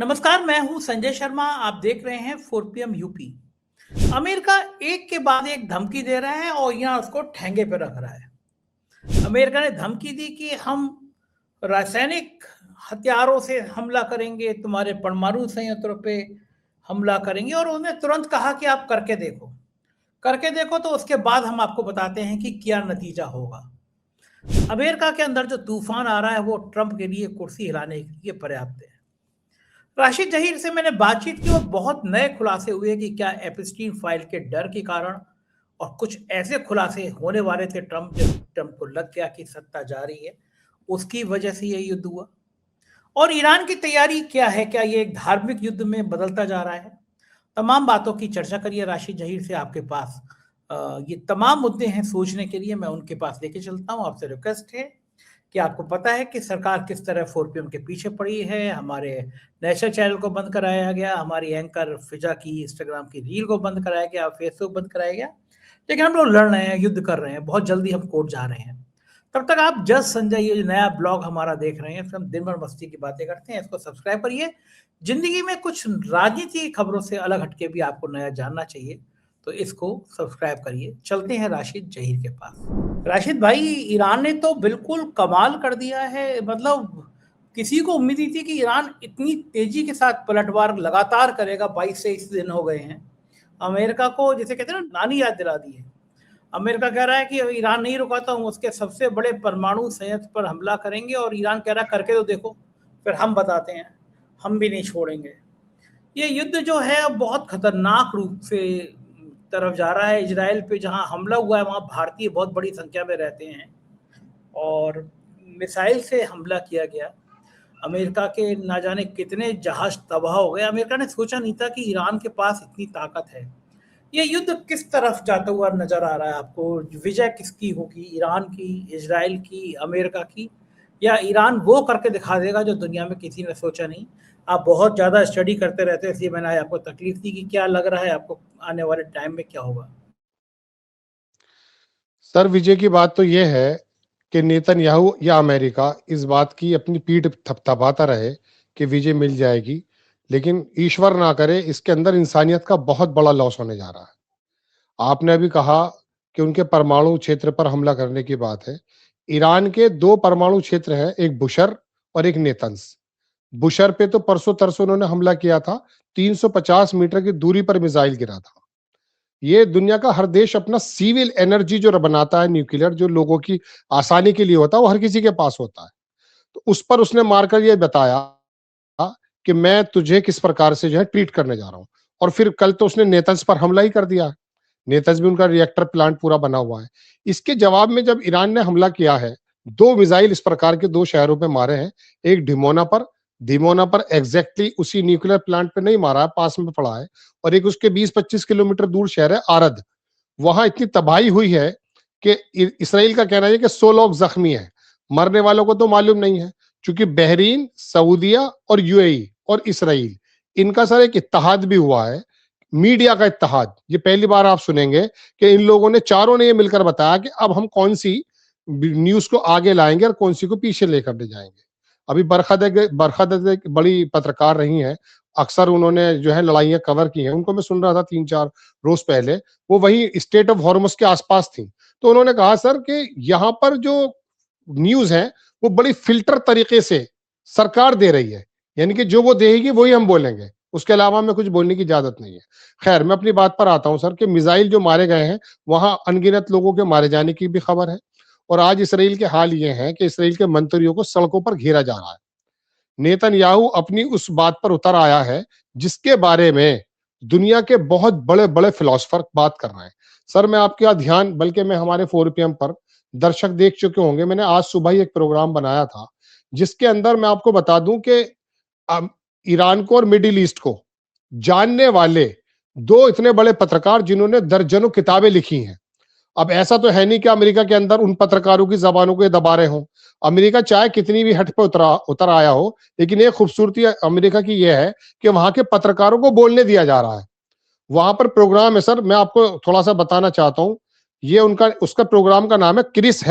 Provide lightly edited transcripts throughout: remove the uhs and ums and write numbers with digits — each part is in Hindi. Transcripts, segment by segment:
नमस्कार, मैं हूं संजय शर्मा। आप देख रहे हैं 4 PM यूपी। अमेरिका एक के बाद एक धमकी दे रहा है और यहाँ उसको ठेंगे पे रख रहा है। अमेरिका ने धमकी दी कि हम रासायनिक हथियारों से हमला करेंगे, तुम्हारे परमाणु संयंत्रों पे हमला करेंगे, और उन्होंने तुरंत कहा कि आप करके देखो तो उसके बाद हम आपको बताते हैं कि क्या नतीजा होगा। अमेरिका के अंदर जो तूफान आ रहा है वो ट्रंप के लिए कुर्सी हिलाने के लिए पर्याप्त है। राशिद जहीर से मैंने बातचीत की और बहुत नए खुलासे हुए कि क्या एप्स्टीन फाइल के डर के कारण और कुछ ऐसे खुलासे होने वाले थे जब ट्रंप को लग गया कि सत्ता जारी है, उसकी वजह से ये युद्ध हुआ। और ईरान की तैयारी क्या है, क्या ये एक धार्मिक युद्ध में बदलता जा रहा है? तमाम बातों की चर्चा करिए राशिद जहीर से आपके पास। ये तमाम मुद्दे हैं सोचने के लिए, मैं उनके पास लेके चलता हूँ। आपसे रिक्वेस्ट है कि आपको पता है कि सरकार किस तरह 4PM के पीछे पड़ी है। हमारे नेशनल चैनल को बंद कराया गया, हमारी एंकर फिजा की इंस्टाग्राम की रील को बंद कराया गया, फेसबुक बंद कराया गया, लेकिन हम लोग लड़ रहे हैं, युद्ध कर रहे हैं, बहुत जल्दी हम कोर्ट जा रहे हैं। तब तक आप जज संजय ये जो नया ब्लॉग हमारा देख रहे हैं, इसमें हम दिन भर मस्ती की बातें करते हैं, इसको सब्सक्राइब करिए। जिंदगी में कुछ राजनीति की खबरों से अलग हटके भी आपको नया जानना चाहिए तो इसको सब्सक्राइब करिए। चलते हैं राशिद जहीर के पास। राशिद भाई, ईरान ने तो बिल्कुल कमाल कर दिया है। मतलब किसी को उम्मीद नहीं थी कि ईरान इतनी तेजी के साथ पलटवार लगातार करेगा। 22-23 दिन हो गए हैं। अमेरिका को जैसे कहते हैं ना, नानी याद दिला दी है। अमेरिका कह रहा है कि ईरान नहीं रुका तो हम उसके सबसे बड़े परमाणु संयंत्र पर हमला करेंगे, और ईरान कह रहा है करके तो देखो, फिर हम बताते हैं, हम भी नहीं छोड़ेंगे। ये युद्ध जो है अब बहुत खतरनाक रूप से तरफ जा रहा है। इजराइल पे जहां हमला हुआ है वहां भारतीय बहुत बड़ी संख्या में रहते हैं और मिसाइल से हमला किया गया। अमेरिका के ना जाने कितने जहाज तबाह हो गए। अमेरिका ने सोचा नहीं था कि ईरान के पास इतनी ताकत है। ये युद्ध किस तरफ जाता हुआ नजर आ रहा है आपको? विजय किसकी होगी, ईरान की, इजराइल की, अमेरिका की, या ईरान वो करके दिखा देगा जो दुनिया में किसी ने सोचा नहीं? आप बहुत ज़्यादा स्टडी करते रहते हैं, इसलिए मैंने आज आपको तकलीफ दी कि क्या लग रहा है आपको आने वाले टाइम में क्या होगा? सर, विजय की बात तो यह है कि नेतन्याहू या अमेरिका इस बात की अपनी पीठ थपथपाता रहे कि विजय मिल जाएगी, लेकिन ईश्वर ना करे इसके अंदर इंसानियत का बहुत बड़ा लॉस होने जा रहा है। आपने अभी कहा कि उनके परमाणु क्षेत्र पर हमला करने की बात है। ईरान के 2 परमाणु क्षेत्र हैं, एक बुशर और एक नेतन्स। बुशर पे तो परसों तरसों उन्होंने हमला किया था, 350 मीटर की दूरी पर मिसाइल गिरा था। ये दुनिया का हर देश अपना सिविल एनर्जी जो बनाता है, न्यूक्लियर जो लोगों की आसानी के लिए होता है, वो हर किसी के पास होता है। तो उस पर उसने मारकर ये बताया कि मैं तुझे किस प्रकार से जो है ट्रीट करने जा रहा हूं। और फिर कल तो उसने नेतन्स पर हमला ही कर दिया। नेतन्स भी उनका रिएक्टर प्लांट पूरा बना हुआ है। इसके जवाब में जब ईरान ने हमला किया है, 2 मिसाइल इस प्रकार के 2 शहरों पे मारे हैं। एक डिमोना पर एग्जैक्टली उसी न्यूक्लियर प्लांट पे नहीं मारा है, पास में पड़ा है। और एक उसके 20-25 किलोमीटर दूर शहर है आरद। वहां इतनी तबाही हुई है कि इसराइल का कहना है कि 100 लोग जख्मी हैं। मरने वालों को तो मालूम नहीं है, क्योंकि बहरीन, सऊदिया और यूएई और इसराइल, इनका सर एक इत्तेहाद भी हुआ है, मीडिया का इत्तेहाद। ये पहली बार आप सुनेंगे कि इन लोगों ने, चारों ने ये मिलकर बताया कि अब हम कौन सी न्यूज को आगे लाएंगे और कौन सी को पीछे लेकर ले जाएंगे। अभी बरखद एक बड़ी पत्रकार रही हैं, अक्सर उन्होंने जो है लड़ाइयां कवर की हैं। उनको मैं सुन रहा था 3-4 रोज पहले, वो वही स्टेट ऑफ हॉर्मुज के आसपास थी। तो उन्होंने कहा सर कि यहाँ पर जो न्यूज है वो बड़ी फिल्टर तरीके से सरकार दे रही है, यानी कि जो वो देगी वही हम बोलेंगे, उसके अलावा हमें कुछ बोलने की इजाजत नहीं है। खैर, मैं अपनी बात पर आता हूं सर कि मिसाइल जो मारे गए हैं, वहां अनगिनत लोगों के मारे जाने की भी खबर है। और आज इसराइल के हाल ये है कि इसराइल के मंत्रियों को सड़कों पर घेरा जा रहा है। नेतन्याहू अपनी उस बात पर उतर आया है जिसके बारे में दुनिया के बहुत बड़े बड़े फिलोसफर बात कर रहे हैं। सर, मैं आपका ध्यान, बल्कि मैं हमारे 4PM पर दर्शक देख चुके होंगे, मैंने आज सुबह ही एक प्रोग्राम बनाया था जिसके अंदर मैं आपको बता दूं कि ईरान को और मिडिल ईस्ट को जानने वाले 2 इतने बड़े पत्रकार जिन्होंने दर्जनों किताबें लिखी हैं। अब ऐसा तो है नहीं कि अमेरिका के अंदर उन पत्रकारों की जबानों को दबा रहे हों। अमेरिका चाहे कितनी भी हट पे उतर आया हो, लेकिन एक खूबसूरती अमेरिका की यह है कि वहां के पत्रकारों को बोलने दिया जा रहा है। वहां पर प्रोग्राम है सर, मैं आपको थोड़ा सा बताना चाहता हूं। ये उसका प्रोग्राम का नाम है क्रिस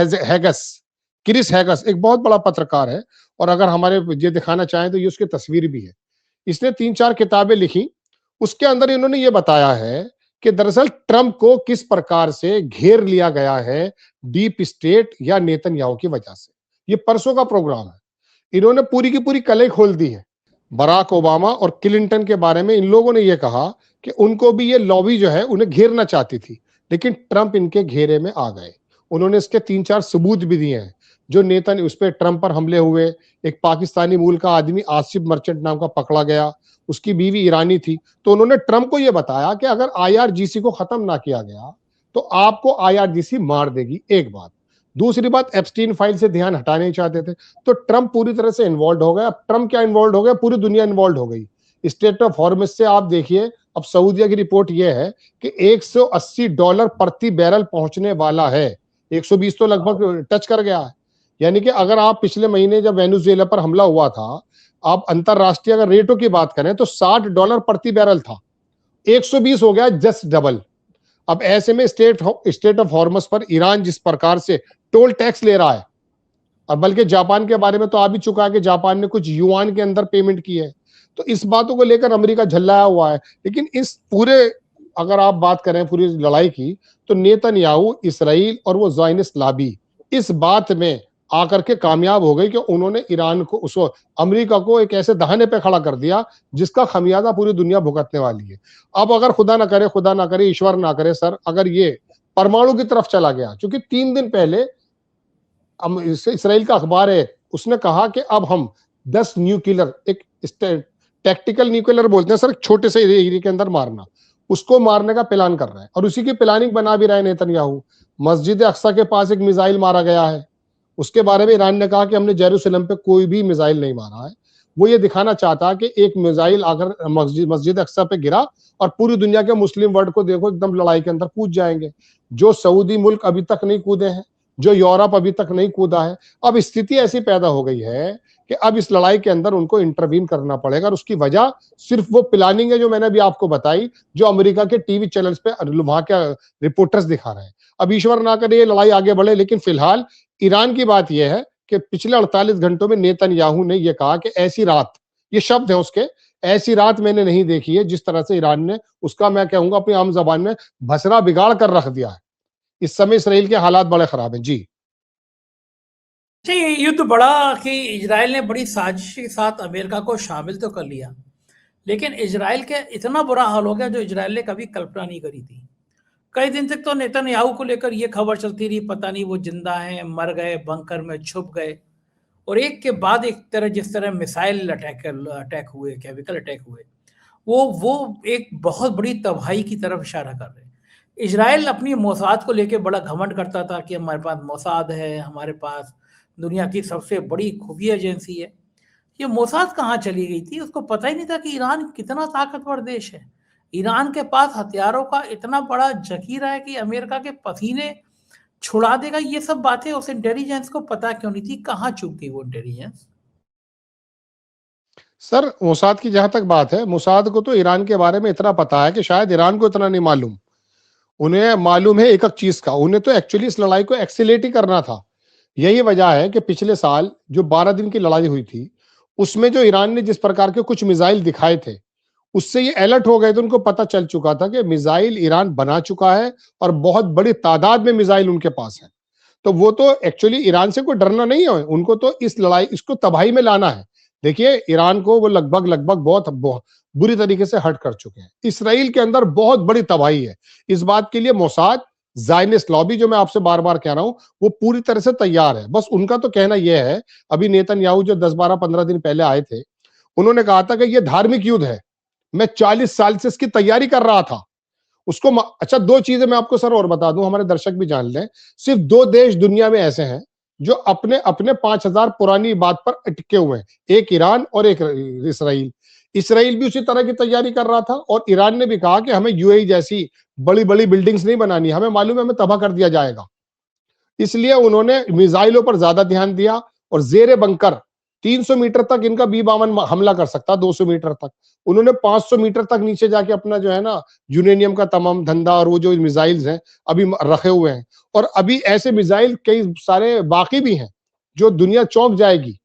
हैगस एक बहुत बड़ा पत्रकार है। और अगर हमारे ये दिखाना चाहें तो ये उसकी तस्वीर भी है। इसने 3-4 किताबें लिखी। उसके अंदर इन्होंने ये बताया है कि दरअसल ट्रंप को किस प्रकार से घेर लिया गया है डीप स्टेट या नेतन्याहू की वजह से। ये परसों का प्रोग्राम है। इन्होंने पूरी की पूरी कलें खोल दी है। बराक ओबामा और क्लिंटन के बारे में इन लोगों ने यह कहा कि उनको भी ये लॉबी जो है उन्हें घेरना चाहती थी, लेकिन ट्रंप इनके घेरे में आ गए। उन्होंने इसके 3-4 सबूत भी दिए हैं। जो नेता ने उस पर ट्रंप पर हमले हुए, एक पाकिस्तानी मूल का आदमी आसिफ मर्चेंट नाम का पकड़ा गया, उसकी बीवी ईरानी थी। तो उन्होंने ट्रंप को यह बताया कि अगर आईआरजीसी को खत्म ना किया गया तो आपको आईआरजीसी मार देगी। एक बात। दूसरी बात, एप्स्टीन फाइल से ध्यान हटाने चाहते थे। तो ट्रंप पूरी तरह से इन्वॉल्व हो गया। अब ट्रंप क्या इन्वॉल्व हो गया, पूरी दुनिया इन्वॉल्व हो गई। स्टेट ऑफ हॉर्मुज से आप देखिए, अब सऊदीया की रिपोर्ट यह है कि $180 प्रति बैरल पहुंचने वाला है। 120 तो लगभग टच कर गया है। यानी कि अगर आप पिछले महीने जब वेनेजुएला पर हमला हुआ था, आप अंतरराष्ट्रीय अगर रेटों की बात करें तो $60 प्रति बैरल था, 120 हो गया, जस्ट डबल। अब ऐसे में स्टेट ऑफ हॉर्मस पर ईरान जिस प्रकार से टोल टैक्स ले रहा है, और बल्कि जापान के बारे में तो आ भी चुका है कि जापान ने कुछ युआन के अंदर पेमेंट की है। तो इस बातों को लेकर अमेरिका झल्लाया हुआ है। लेकिन इस पूरे, अगर आप बात करें पूरी लड़ाई की, तो नेतन्याहू, इसराइल और वो ज़ायनिस्ट लॉबी इस बात में आकर के कामयाब हो गई कि उन्होंने ईरान को, उसको, अमेरिका को एक ऐसे दहाने पे खड़ा कर दिया जिसका खमियाजा पूरी दुनिया भुगतने वाली है। अब अगर खुदा ना करे, ईश्वर ना करे सर, अगर ये परमाणु की तरफ चला गया, क्योंकि 3 दिन पहले इसराइल का अखबार है, उसने कहा कि अब हम 10 न्यूक्लियर, एक टैक्टिकल न्यूक्लियर बोलते हैं सर, छोटे से एरिया के अंदर मारना, उसको मारने का प्लान कर रहे हैं। और उसी की प्लानिंग बना भी रहे हैं नेतन्याहू। मस्जिद अक्सा के पास एक मिसाइल मारा गया है, उसके बारे में ईरान ने कहा कि हमने जेरूसलम पे कोई भी मिसाइल नहीं मारा है। वो ये दिखाना चाहता है कि एक मिसाइल आकर मस्जिद अक्सा पे गिरा और पूरी दुनिया के मुस्लिम वर्ल्ड को देखो एकदम लड़ाई के अंदर कूद जाएंगे। जो सऊदी मुल्क अभी तक नहीं कूदे हैं, जो यूरोप अभी तक नहीं कूदा है, अब स्थिति ऐसी पैदा हो गई है कि अब इस लड़ाई के अंदर उनको इंटरवीन करना पड़ेगा। और उसकी वजह सिर्फ वो प्लानिंग है जो मैंने अभी आपको बताई, जो अमेरिका के टीवी चैनल्स पे वहां के रिपोर्टर्स दिखा रहे हैं। अब ईश्वर ना करे ये लड़ाई आगे बढ़े, लेकिन फिलहाल ईरान की बात यह है कि पिछले 48 घंटों में नेतन्याहू ने यह कहा कि ऐसी रात, ये शब्द है उसके, ऐसी रात मैंने नहीं देखी है जिस तरह से ईरान ने उसका, मैं कहूंगा अपनी आम जबान में, भसरा बिगाड़ कर रख दिया है। इस समय इसराइल के हालात बड़े खराब हैं। जी अच्छा, ये युद्ध बढ़ा कि इजराइल ने बड़ी साजिश के साथ अमेरिका को शामिल तो कर लिया, लेकिन इजराइल के इतना बुरा हाल हो गया जो इजराइल ने कभी कल्पना नहीं करी थी। कई दिन तक तो नेतन्याहू को लेकर ये खबर चलती रही, पता नहीं वो जिंदा हैं, मर गए, बंकर में छुप गए। और एक के बाद एक तरह, जिस तरह मिसाइल अटैक हुए, केमिकल अटैक हुए, वो एक बहुत बड़ी तबाही की तरफ इशारा कर रहे हैं। इजराइल अपनी मोसाद को लेकर बड़ा घमंड करता था कि हमारे पास मोसाद है, हमारे पास दुनिया की सबसे बड़ी खुफिया एजेंसी है। ये मोसाद कहाँ चली गई थी? उसको पता ही नहीं था कि ईरान कितना ताकतवर देश है। ईरान के पास हथियारों का इतना बड़ा जखीरा है कि अमेरिका के पसीने छुड़ा देगा। ये सब बातें उस इंटेलिजेंस को पता क्यों नहीं थी? कहाँ चूक गई वो इंटेलिजेंस? सर, मोसाद की जहां तक बात है, मोसाद को तो ईरान के बारे में इतना पता है कि शायद ईरान को इतना नहीं मालूम। उन्हें मालूम है एक एक चीज का, उन्हें तो एक्चुअली इस लड़ाई को एक्सीलेट ही करना था। यही वजह है कि पिछले साल जो 12 दिन की लड़ाई हुई थी, उसमें जो ईरान ने जिस प्रकार के कुछ मिसाइल दिखाए थे, उससे ये अलर्ट हो गए थे। उनको पता चल चुका था कि मिसाइल ईरान बना चुका है और बहुत बड़ी तादाद में मिसाइल उनके पास है। तो वो तो एक्चुअली ईरान से कोई डरना नहीं है, उनको तो इस लड़ाई, इसको तबाही में लाना है। देखिए, ईरान को वो लगभग लगभग बहुत बुरी तरीके से हर्ट कर चुके हैं। इसराइल के अंदर बहुत बड़ी तबाही है। इस बात के लिए मोसाद, ज़ायनिस्ट लॉबी, जो मैं आपसे बार बार कह रहा हूं, वो पूरी तरह से तैयार है। बस उनका तो कहना यह है, अभी नेतन्याहू जो 10-12-15 दिन पहले आए थे, उन्होंने कहा था कि यह धार्मिक युद्ध है, मैं 40 साल से इसकी तैयारी कर रहा था। उसको अच्छा, 2 चीजें मैं आपको सर और बता दूं, हमारे दर्शक भी जान लें। सिर्फ 2 देश दुनिया में ऐसे हैं जो अपने अपने 5000 पुरानी बात पर अटके हुए हैं, एक ईरान और एक इसराइल। इसराइल भी उसी तरह की तैयारी कर रहा था और ईरान ने भी कहा कि हमें यूएई जैसी बड़ी बड़ी बिल्डिंग्स नहीं बनानी, हमें मालूम है हमें तबाह कर दिया जाएगा। इसलिए उन्होंने मिसाइलों पर ज्यादा ध्यान दिया और जेरे बंकर 300 मीटर तक इनका B-52 हमला कर सकता, 200 मीटर तक। उन्होंने 500 मीटर तक नीचे जाके अपना जो है ना यूरेनियम का तमाम धंधा और वो जो मिसाइल्स हैं अभी रखे हुए हैं। और अभी ऐसे मिसाइल कई सारे बाकी भी हैं जो दुनिया चौंक जाएगी।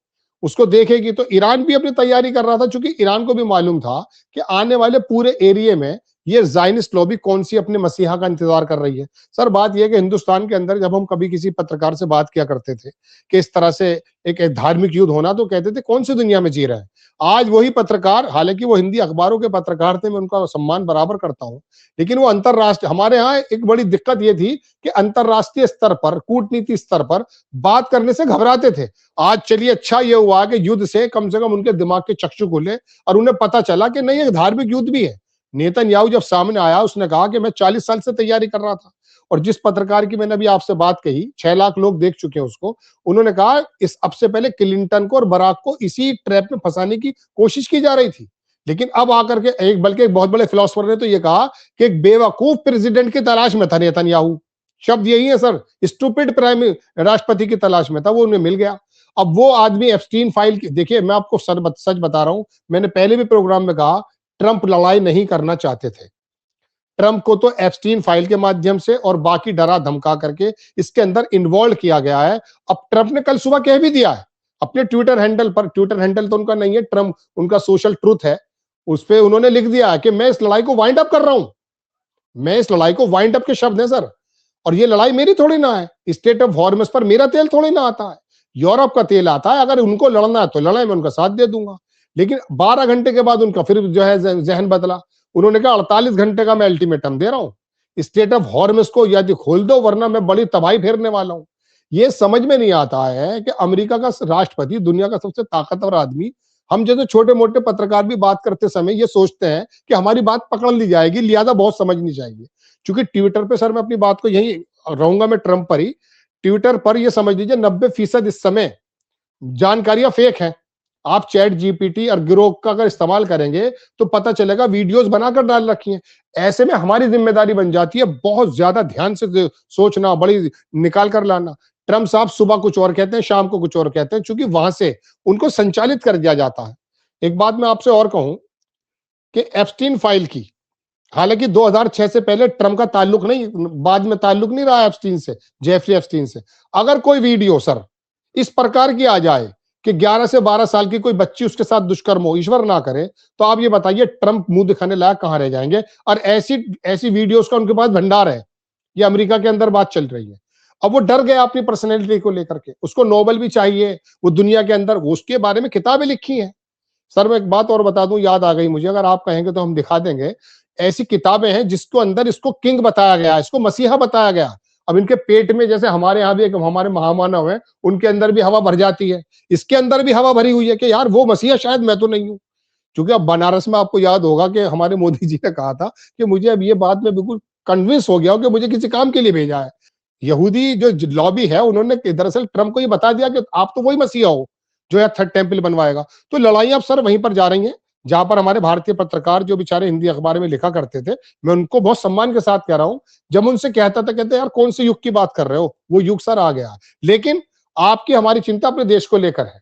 उसको देखेगी। तो ईरान भी अपनी तैयारी कर रहा था, क्योंकि ईरान को भी मालूम था कि आने वाले पूरे एरिया में ये ज़ायनिस्ट लॉबी कौन सी अपने मसीहा का इंतजार कर रही है। सर बात यह कि हिंदुस्तान के अंदर जब हम कभी किसी पत्रकार से बात किया करते थे कि इस तरह से एक धार्मिक युद्ध होना, तो कहते थे कौन सी दुनिया में जी रहे हैं। आज वही पत्रकार, हालांकि वो हिंदी अखबारों के पत्रकार थे, मैं उनका सम्मान बराबर करता हूं, लेकिन वो अंतरराष्ट्रीय, हमारे यहाँ एक बड़ी दिक्कत ये थी कि अंतरराष्ट्रीय स्तर पर, कूटनीति स्तर पर बात करने से घबराते थे। आज चलिए अच्छा ये हुआ कि युद्ध से कम उनके दिमाग के चक्षु खुले और उन्हें पता चला कि नहीं, एक धार्मिक युद्ध भी है। नेतन्याहू जब सामने आया, उसने कहा कि मैं 40 साल से तैयारी कर रहा था। और जिस पत्रकार की मैंने अभी आपसे बात कही, 6 लाख लोग देख चुके हैं उसको, उन्होंने कहा इस अब से पहले क्लिंटन को और बराक को इसी ट्रैप में फंसाने की कोशिश की जा रही थी। लेकिन अब आकर के एक बहुत बड़े फिलोसोफर ने तो ये कहा कि एक बेवकूफ प्रेसिडेंट की तलाश में था नेतन्याहू। शब्द यही है सर, स्टूपिड प्राइम राष्ट्रपति की तलाश में था, वो उन्हें मिल गया। अब वो आदमी एप्स्टीन फाइल की, देखिए मैं आपको सच बता रहा हूं, मैंने पहले भी प्रोग्राम में कहा, ट्रंप लड़ाई नहीं करना चाहते थे। ट्रंप को तो एप्स्टीन फाइल के माध्यम से और बाकी डरा धमका करके इसके अंदर इन्वॉल्व किया गया है। अब ट्रंप ने कल सुबह कह भी दिया है अपने ट्विटर हैंडल पर, ट्विटर हैंडल तो उनका नहीं है, ट्रंप उनका सोशल ट्रूथ है, उस पे उन्होंने लिख दिया है कि मैं इस लड़ाई को वाइंड अप कर रहा हूं। मैं इस लड़ाई को वाइंड अप के शब्द हैं सर, और ये लड़ाई मेरी थोड़ी ना है। स्टेट ऑफ हॉर्मस पर मेरा तेल थोड़ी ना आता है, यूरोप का तेल आता है। अगर उनको लड़ना है तो लड़ाई में उनका साथ दे दूंगा। लेकिन 12 घंटे के बाद उनका फिर जो है जहन बदला, उन्होंने कहा 48 घंटे का मैं अल्टीमेटम दे रहा हूं, स्टेट ऑफ हॉर्मस को यदि खोल दो वरना मैं बड़ी तबाही फेरने वाला हूं। ये समझ में नहीं आता है कि अमेरिका का राष्ट्रपति, दुनिया का सबसे ताकतवर आदमी, हम जैसे छोटे मोटे पत्रकार भी बात करते समय ये सोचते हैं कि हमारी बात पकड़ ली जाएगी, लिहाजा बहुत समझनी चाहिए। क्योंकि ट्विटर पे सर मैं अपनी बात को यही रहूंगा, मैं ट्रंप पर ही, ट्विटर पर ये समझ लीजिए 90% इस समय जानकारियां फेक हैं। आप चैट जीपीटी और ग्रोक का अगर इस्तेमाल करेंगे तो पता चलेगा वीडियोस बनाकर डाल रखी हैं। ऐसे में हमारी जिम्मेदारी बन जाती है बहुत ज्यादा ध्यान से सोचना, बड़ी निकाल कर लाना। ट्रंप साहब सुबह कुछ और कहते हैं, शाम को कुछ और कहते हैं, क्योंकि वहां से उनको संचालित कर दिया जाता है। एक बात मैं आपसे और कहूं कि एप्स्टीन फाइल की, हालांकि 2006 से पहले ट्रंप का ताल्लुक नहीं, बाद में ताल्लुक नहीं रहा एप्स्टीन से, जेफरी एप्स्टीन से। अगर कोई वीडियो सर इस प्रकार की आ जाए कि 11 से 12 साल की कोई बच्ची उसके साथ दुष्कर्म हो, ईश्वर ना करे, तो आप ये बताइए ट्रंप मुंह दिखाने लायक कहां रह जाएंगे। और ऐसी ऐसी वीडियोस का उनके पास भंडार है। ये अमेरिका के अंदर बात चल रही है। अब वो डर गया अपनी पर्सनैलिटी को लेकर के, उसको नोबेल भी चाहिए, वो दुनिया के अंदर उसके बारे में किताबें लिखी हैं। सर मैं एक बात और बता दूं, याद आ गई मुझे, अगर आप कहेंगे तो हम दिखा देंगे। ऐसी किताबें हैं जिसको अंदर इसको किंग बताया गया, इसको मसीहा बताया गया। अब इनके पेट में, जैसे हमारे यहाँ भी एक हमारे महामानव है, उनके अंदर भी हवा भर जाती है, इसके अंदर भी हवा भरी हुई है कि यार वो मसीहा शायद मैं तो नहीं हूं। क्योंकि अब बनारस में आपको याद होगा कि हमारे मोदी जी ने कहा था कि मुझे अब ये बात में बिल्कुल कन्विंस हो गया हूं कि मुझे किसी काम के लिए भेजा है। यहूदी जो लॉबी है उन्होंने दरअसल ट्रंप को ये बता दिया कि आप तो वही मसीहा हो जो यहाँ थर्ड टेम्पल बनवाएगा। तो लड़ाइयां अब सर वहीं पर जा रही हैं जहां पर हमारे भारतीय पत्रकार जो बेचारे हिंदी अखबार में लिखा करते थे, मैं उनको बहुत सम्मान के साथ कह रहा हूं, जब उनसे कहता था, कहते यार कौन से युग की बात कर रहे हो, वो युग सर आ गया। लेकिन आपकी हमारी चिंता अपने देश को लेकर है,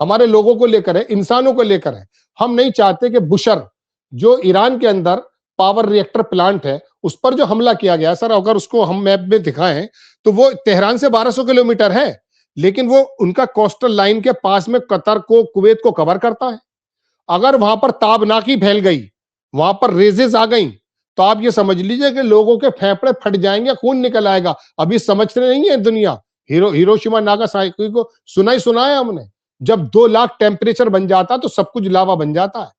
हमारे लोगों को लेकर है, इंसानों को लेकर है। हम नहीं चाहते कि बुशर, जो ईरान के अंदर पावर रिएक्टर प्लांट है, उस पर जो हमला किया गया सर, अगर उसको हम मैप में दिखाएं तो वो तेहरान से 1200 किलोमीटर है, लेकिन वो उनका कोस्टल लाइन के पास में कतर को, कुवैत को कवर करता है। अगर वहां पर ताबनाकी फैल गई, वहां पर रेजेस आ गई, तो आप ये समझ लीजिए कि लोगों के फेफड़े फट जाएंगे, खून निकल आएगा। अभी समझते नहीं है दुनिया, हिरोशिमा नागासाकी को सुना ही सुना है हमने, जब 2 लाख टेम्परेचर बन जाता तो सब कुछ लावा बन जाता है।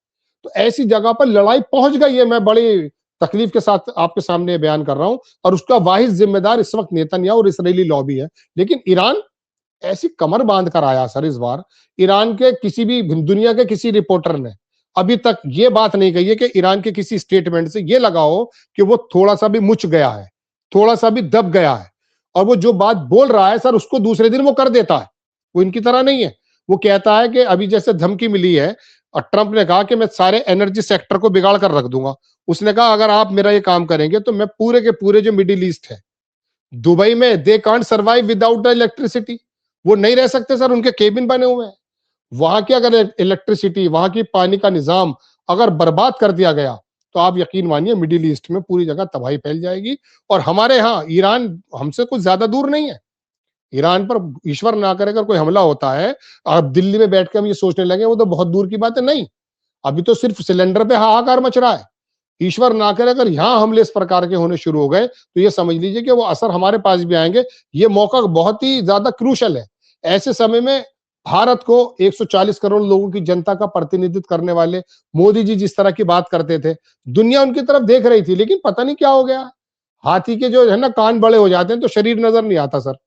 तो ऐसी जगह पर लड़ाई पहुंच गई है, मैं बड़ी तकलीफ के साथ आपके सामने बयान कर रहा हूं, और उसका वाहिद जिम्मेदार इस वक्त नेतन्याहू और इसराइली लॉबी है। लेकिन ईरान ऐसी कमर बांध कर आया सर इस बार, ईरान के किसी भी दुनिया के किसी रिपोर्टर ने अभी तक ये बात नहीं कही है कि ईरान के किसी स्टेटमेंट से ये लगा हो कि वो थोड़ा सा भी मुच गया है, थोड़ा सा भी दब गया है, और वो जो बात बोल रहा है सर उसको दूसरे दिन वो कर देता है। वो इनकी तरह नहीं है। वो कहता है कि अभी जैसे धमकी मिली है और ट्रंप ने कहा कि मैं सारे एनर्जी सेक्टर को बिगाड़ कर रख दूंगा। उसने कहा अगर आप मेरा ये काम करेंगे तो मैं पूरे के पूरे जो मिडिल ईस्ट है, दुबई में they can't survive without the electricity, वो नहीं रह सकते सर, उनके केबिन बने हुए हैं। वहां की अगर इलेक्ट्रिसिटी, वहां की पानी का निजाम अगर बर्बाद कर दिया गया तो आप यकीन मानिए मिडिल ईस्ट में पूरी जगह तबाही फैल जाएगी। और हमारे यहाँ ईरान हमसे कुछ ज्यादा दूर नहीं है, ईरान पर ईश्वर ना करे अगर कोई हमला होता है, अब दिल्ली में बैठ के हम ये सोचने लगे वो तो बहुत दूर की बात है। नहीं, अभी तो सिर्फ सिलेंडर पे हाहाकार मच रहा है। ईश्वर ना करे अगर यहाँ हमले इस प्रकार के होने शुरू हो गए तो ये समझ लीजिए कि वो असर हमारे पास भी आएंगे। ये मौका बहुत ही ज्यादा क्रूशल है। ऐसे समय में भारत को 140 करोड़ लोगों की जनता का प्रतिनिधित्व करने वाले मोदी जी जिस तरह की बात करते थे, दुनिया उनकी तरफ देख रही थी, लेकिन पता नहीं क्या हो गया। हाथी के जो है ना कान बड़े हो जाते हैं तो शरीर नजर नहीं आता सर।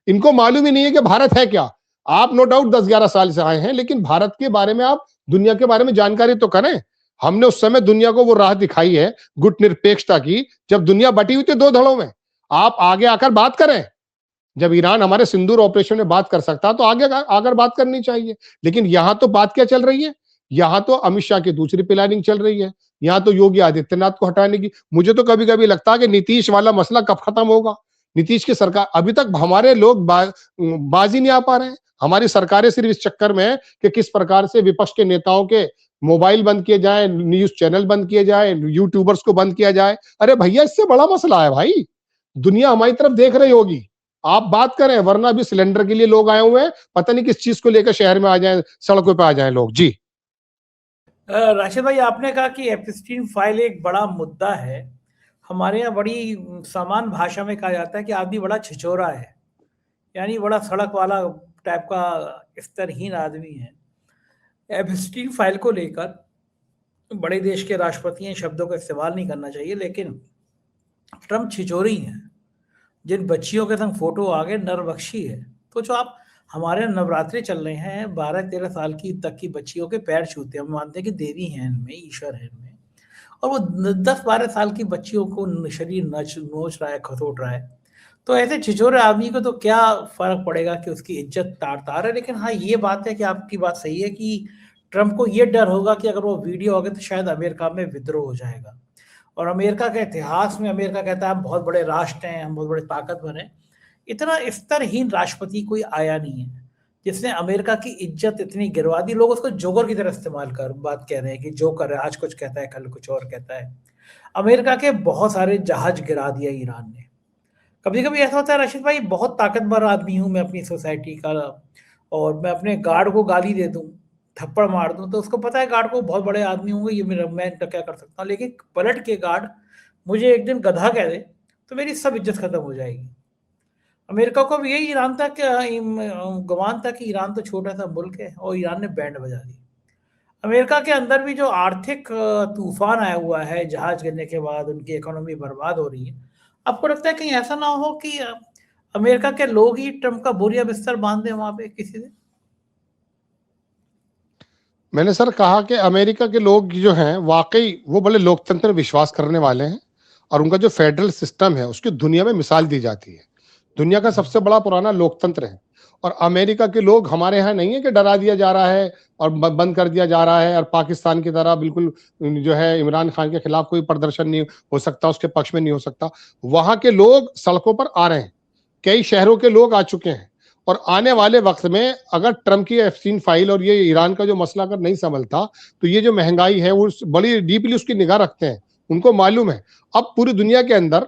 इनको मालूम ही नहीं है कि भारत है क्या। आप नो डाउट 10-11 साल से आए हैं, लेकिन भारत के बारे में आप दुनिया के बारे में जानकारी तो करें। हमने उस समय दुनिया को वो राह दिखाई है गुटनिरपेक्षता की, जब दुनिया बटी हुई थी दो धड़ों में। आप आगे आकर बात करें। जब ईरान हमारे सिंदूर ऑपरेशन में बात कर सकता तो आगे आकर बात करनी चाहिए। लेकिन यहां तो बात क्या चल रही है, यहां तो अमित शाह की दूसरी प्लानिंग चल रही है। यहां तो योगी आदित्यनाथ को हटाने की। मुझे तो कभी कभी लगता है कि नीतीश वाला मसला कब खत्म होगा। नीतीश की सरकार, अभी तक हमारे लोग बाजी नहीं आ पा रहे हैं। हमारी सरकारें सिर्फ इस चक्कर में है कि किस प्रकार से विपक्ष के नेताओं के मोबाइल बंद किए जाए, न्यूज चैनल बंद किए जाए, यूट्यूबर्स को बंद किया जाए। अरे भैया, इससे बड़ा मसला है भाई। दुनिया हमारी तरफ देख रही होगी, आप बात करें, वरना अभी सिलेंडर के लिए लोग आए हुए हैं, पता नहीं किस चीज को लेकर शहर में आ जाए, सड़कों पे आ जाए लोग। जी राशिद भाई, आपने कहा कि एप्स्टीन फाइल एक बड़ा मुद्दा है। हमारे यहाँ बड़ी सामान्य भाषा में कहा जाता है कि आदमी बड़ा छिछोरा है, यानी बड़ा सड़क वाला टाइप का स्तरहीन आदमी है। एप्स्टीन फाइल को लेकर बड़े देश के राष्ट्रपति इन शब्दों का इस्तेमाल नहीं करना चाहिए, लेकिन ट्रम्प छिचोरी हैं। जिन बच्चियों के संग फोटो आ गए, नरबख्शी है। तो जो आप हमारे नवरात्रि चल रहे हैं, 12-13 साल की तक की बच्चियों के पैर छूते हैं, हम मानते हैं कि देवी हैं इनमें, ईश्वर है इनमें, और वो 10-12 साल की बच्चियों को शरीर नोच रहा है, खसोट रहा है। तो ऐसे छिछोरे आदमी को तो क्या फर्क पड़ेगा कि उसकी इज्जत तार तार है। लेकिन हाँ, ये बात है कि आपकी बात सही है कि ट्रम्प को ये डर होगा कि अगर वो वीडियो आ गए तो शायद अमेरिका में विद्रोह हो जाएगा। और अमेरिका के इतिहास में अमेरिका कहता है हम बहुत बड़े राष्ट्र हैं, हम बहुत बड़े ताकतवर हैं। इतना स्तरहीन राष्ट्रपति कोई आया नहीं है जिसने अमेरिका की इज्जत इतनी गिरवा दी। लोग उसको जोकर की तरह इस्तेमाल कर बात कह रहे हैं कि जोकर है, आज कुछ कहता है कल कुछ और कहता है। अमेरिका के बहुत सारे जहाज गिरा दिया ईरान ने। कभी कभी ऐसा होता है रशीद भाई, बहुत ताकतवर आदमी हूँ मैं अपनी सोसाइटी का, और मैं अपने गार्ड को गाली दे दूँ, थप्पड़ मार दूँ, तो उसको पता है गार्ड को बहुत बड़े आदमी होंगे, ये मेरा मैं इनका क्या कर सकता हूँ। लेकिन पलट के गार्ड मुझे एक दिन गधा कह दे तो मेरी सब इज्जत खत्म हो जाएगी। अमेरिका को भी यही ईरान था कि गुमान था कि ईरान तो छोटा सा मुल्क है, और ईरान ने बैंड बजा दी। अमेरिका के अंदर भी जो आर्थिक तूफान आया हुआ है, जहाज गिरने के बाद उनकी इकोनॉमी बर्बाद हो रही है। आपको लगता है कहीं ऐसा ना हो कि अमेरिका के लोग ही ट्रम्प का बोरिया बिस्तर बांध दें वहां पे किसी दिन? मैंने सर कहा कि अमेरिका के लोग जो हैं वाकई वो बड़े लोकतंत्र में विश्वास करने वाले हैं, और उनका जो फेडरल सिस्टम है उसकी दुनिया में मिसाल दी जाती है। दुनिया का सबसे बड़ा पुराना लोकतंत्र है। और अमेरिका के लोग हमारे यहाँ नहीं है कि डरा दिया जा रहा है और बंद कर दिया जा रहा है, और पाकिस्तान की तरह बिल्कुल जो है इमरान खान के खिलाफ कोई प्रदर्शन नहीं हो सकता, उसके पक्ष में नहीं हो सकता। वहां के लोग सड़कों पर आ रहे हैं, कई शहरों के लोग आ चुके हैं। और आने वाले वक्त में अगर ट्रम्प की एप्स्टीन फाइल और ये ईरान का जो मसला अगर नहीं संभलता तो ये जो महंगाई है वो बड़ी डीपली उसकी निगाह रखते हैं। उनको मालूम है अब पूरी दुनिया के अंदर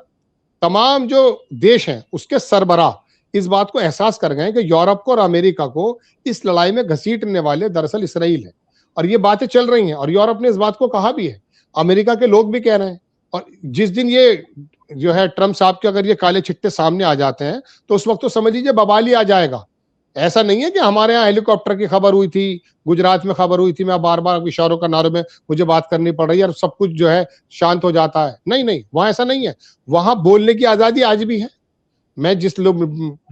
तमाम जो देश हैं उसके सरबराह इस बात को एहसास कर गए कि यूरोप को और अमेरिका को इस लड़ाई में घसीटने वाले दरअसल इसराइल है। और ये बातें चल रही हैं, और यूरोप ने इस बात को कहा भी है, अमेरिका के लोग भी कह रहे हैं। और जिस दिन ये जो है ट्रम्प साहब के अगर ये काले चिट्टे सामने आ जाते हैं तो उस वक्त तो समझ लीजिए बवाल ही आ जाएगा। ऐसा नहीं है कि हमारे यहाँ हेलीकॉप्टर की खबर हुई थी, गुजरात में खबर हुई थी, मैं बार बार इशारों का नारों में मुझे बात करनी पड़ रही है और सब कुछ जो है शांत हो जाता है। नहीं नहीं, वहां ऐसा नहीं है। वहां बोलने की आजादी आज भी है। मैं जिस लोग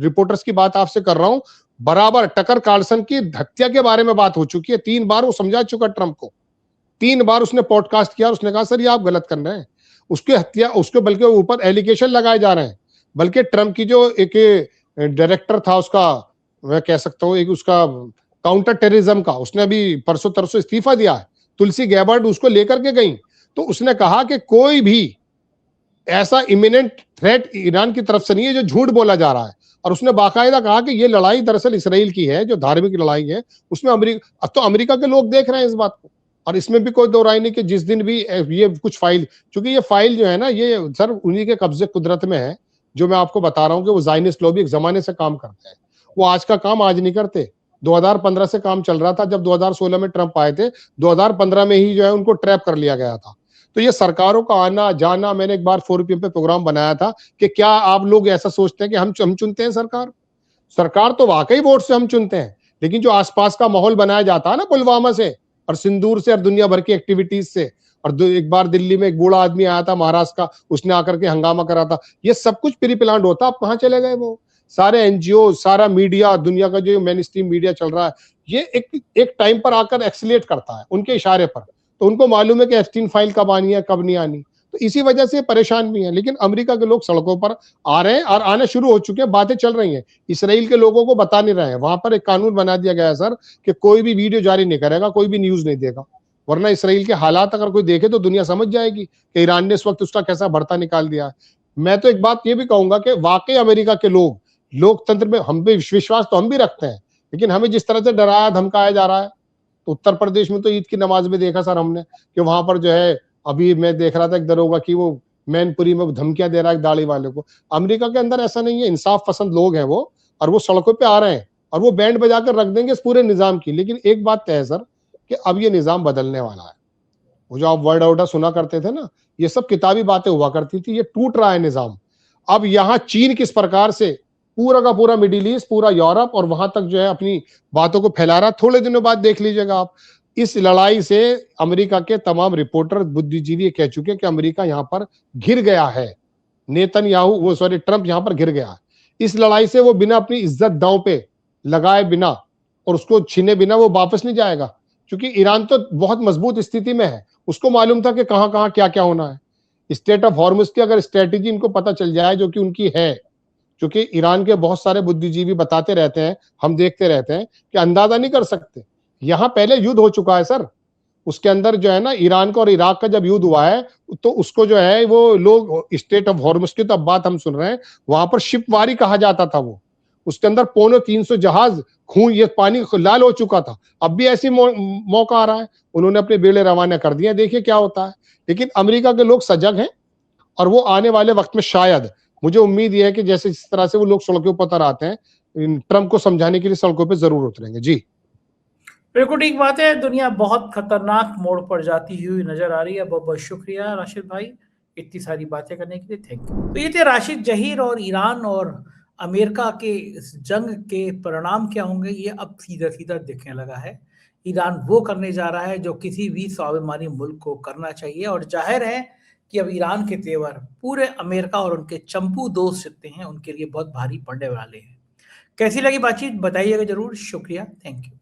रिपोर्टर्स की बात आपसे कर रहा हूं, बराबर टकर कार्लसन की हत्या के बारे में बात हो चुकी है। 3 बार वो समझा चुका ट्रम्प को, 3 बार उसने पॉडकास्ट किया, उसने कहा सर ये आप गलत कर रहे हैं। उसकी हत्या, उसके बल्कि ऊपर एलिगेशन लगाए जा रहे हैं। बल्कि ट्रम्प की जो एक डायरेक्टर था उसका, मैं कह सकता हूँ एक उसका काउंटर टेररिज्म का, उसने अभी परसों तरसों इस्तीफा दिया है। तुलसी गैबर्ड उसको लेकर के गई, तो उसने कहा कि कोई भी ऐसा इमिनेंट थ्रेट ईरान की तरफ से नहीं है जो झूठ बोला जा रहा है। और उसने बाकायदा कहा कि ये लड़ाई दरअसल इसराइल की है, जो धार्मिक लड़ाई है उसमें अमेरिका के लोग देख रहे हैं इस बात को। और इसमें भी कोई दो राय नहीं कि जिस दिन भी ये कुछ फाइल, क्योंकि ये फाइल जो है ना ये सर उन्हीं के कब्जे कुदरत में है। जो मैं आपको बता रहा हूं कि वो ज़ायनिस्ट लॉबी एक जमाने से काम करते हैं। वो आज का काम आज नहीं करते, 2015 से काम चल रहा था। जब 2016 में ट्रंप आए थे, 2015 में ही जो है उनको ट्रैप कर लिया गया था। तो ये सरकारों का आना जाना, मैंने एक बार 4PM पे प्रोग्राम बनाया था कि क्या आप लोग ऐसा सोचते हैं कि हम चुनते हैं सरकार? सरकार तो वाकई वोट से हम चुनते हैं, लेकिन जो आसपास का माहौल बनाया जाता है ना, पुलवामा से और सिंदूर से और दुनिया भर की एक्टिविटीज से, और एक बार दिल्ली में एक बूढ़ा आदमी आया था महाराष्ट्र का, उसने आकर के हंगामा करा था, ये सब कुछ प्री प्लान्ड होता। अब कहाँ चले गए वो सारे एनजीओ, सारा मीडिया, दुनिया का जो मेन स्ट्रीम मीडिया चल रहा है, ये एक टाइम पर आकर एक्सीलेट करता है उनके इशारे पर। तो उनको मालूम है कि एप्स्टीन फाइल कब आनी है कब नहीं आनी, तो इसी वजह से परेशान भी है। लेकिन अमेरिका के लोग सड़कों पर आ रहे हैं और आने शुरू हो चुके हैं, बातें चल रही हैं। इसराइल के लोगों को बता नहीं रहे हैं, वहां पर एक कानून बना दिया गया है सर कि कोई भी वीडियो जारी नहीं करेगा, कोई भी न्यूज नहीं देगा, वरना इसराइल के हालात अगर कोई देखे तो दुनिया समझ जाएगी कि ईरान ने इस वक्त उसका कैसा भरता निकाल दिया है। मैं तो एक बात ये भी कहूंगा कि वाकई अमेरिका के लोग लोकतंत्र में हम भी विश्वास तो हम भी रखते हैं, लेकिन हमें जिस तरह से डराया धमकाया जा रहा है, तो उत्तर प्रदेश में तो ईद की नमाज में देखा सर हमने कि वहां पर जो है, अभी मैं देख रहा था एक दरोगा की वो मैनपुरी में धमकियां दे रहा है दाढ़ी वाले को। अमेरिका के अंदर ऐसा नहीं है, इंसाफ पसंद लोग हैं वो, और वो सड़कों पे आ रहे हैं और वो बैंड बजाकर रख देंगे इस पूरे निजाम की। लेकिन एक बात तय है सर कि अब ये निजाम बदलने वाला है। वो जो आप वर्ड आउटर सुना करते थे ना, ये सब किताबी बातें हुआ करती थी, ये टूट रहा है निजाम। अब यहाँ चीन किस प्रकार से पूरा का पूरा मिडिल ईस्ट, पूरा यूरोप और वहां तक जो है अपनी बातों को फैला रहा, थोड़े दिनों बाद देख लीजिएगा आप। इस लड़ाई से अमेरिका के तमाम रिपोर्टर, बुद्धिजीवी कह चुके कि अमेरिका यहां पर घिर गया है, ट्रंप यहां पर घिर गया है। इस लड़ाई से वो बिना अपनी इज्जत दांव पे लगाए बिना और उसको छीने बिना वो वापस नहीं जाएगा, क्योंकि ईरान तो बहुत मजबूत स्थिति में है। उसको मालूम था कि कहां कहां क्या क्या होना है। स्टेट ऑफ हॉर्मुज की अगर स्ट्रेटेजी इनको पता चल जाए, जो कि उनकी है, क्योंकि ईरान के बहुत सारे बुद्धिजीवी बताते रहते हैं, हम देखते रहते हैं कि अंदाजा नहीं कर सकते। यहां पहले युद्ध हो चुका है सर, उसके अंदर जो है ना, ईरान का और इराक का जब युद्ध हुआ है, तो उसको जो है वो लोग स्टेट ऑफ हॉर्मुज की तो अब बात हम सुन रहे हैं, वहां पर शिपवारी कहा जाता था वो। उसके अंदर 250 जहाज खून, ये पानी लाल हो चुका था। अब भी ऐसी मौका आ रहा है, उन्होंने अपने बेड़े रवाना कर दिए, देखिए क्या होता है। लेकिन अमेरिका के लोग सजग हैं और वो आने वाले वक्त में शायद, मुझे उम्मीद यह है कि जैसे जिस तरह से वो लोग सड़कों पर उतर आते हैं, ट्रंप को समझाने के लिए सड़कों पर जरूर उतरेंगे। जी बिल्कुल ठीक बात है। दुनिया बहुत खतरनाक मोड़ पर जाती हुई नजर आ रही है। बहुत बहुत शुक्रिया राशिद भाई, इतनी सारी बातें करने के लिए, थैंक यू। तो ये थे राशिद जहीर, और ईरान और अमेरिका के इस जंग के परिणाम क्या होंगे ये अब सीधा सीधा दिखने लगा है। ईरान वो करने जा रहा है जो किसी भी स्वाभिमानी मुल्क को करना चाहिए, और जाहिर है कि अब ईरान के तेवर पूरे अमेरिका और उनके चंपू दोस्त जितने हैं उनके लिए बहुत भारी पड़ने वाले हैं। कैसी लगी बातचीत बताइएगा जरूर। शुक्रिया, थैंक यू।